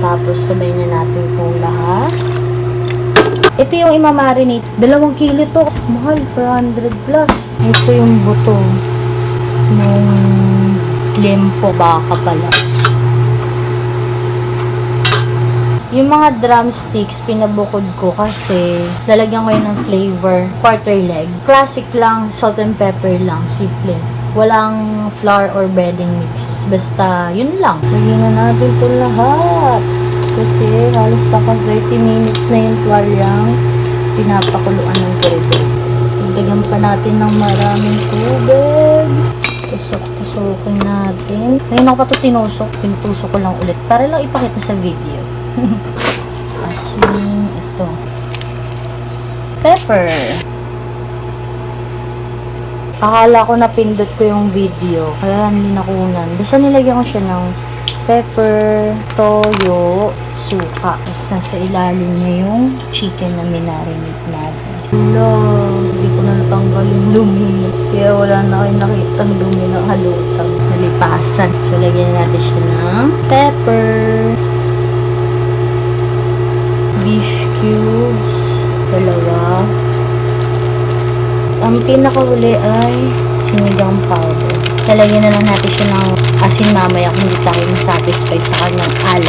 Tapos sabay na natin itong lahat. Ito yung imamarinate. 2 kilo to. Mahal, 400 plus. Ito yung buto ng lempo baka pala. Yung mga drumsticks, pinabukod ko kasi lalagyan ko yun ng flavor. Quarter leg. Classic lang, salt and pepper lang. Simple. Walang flour or bedding mix. Basta, yun lang. Lagyan na natin ito lahat. Kasi halos naka 30 minutes na yung flour yung pinapakuluan ng tubig. Lagyan pa natin ng maraming tubig. Tusok-tusokin natin. Ngayon ako pa ito tinusok. Pinutusok ko lang ulit. Para lang ipakita sa video. Asin, ito. Pepper. Akala ko napindot ko yung video. Kaya hindi nakunan. Basta nilagyan ko siya ng pepper, toyo, suka. Tapos nasa ilalim niya yung chicken na minarinate natin. Hello, hindi ko na natanggal yung dumi. Kaya wala na kayo nakitang dumi ng halutang. Nalipasan. So, lagyan natin siya ng pepper. Beef cubes. 2. Ang pinakahuli ay sinigang powder. Lalagyan na lang natin siya ng asin mamaya kung hindi tayo masatisfy sa kanyang alat.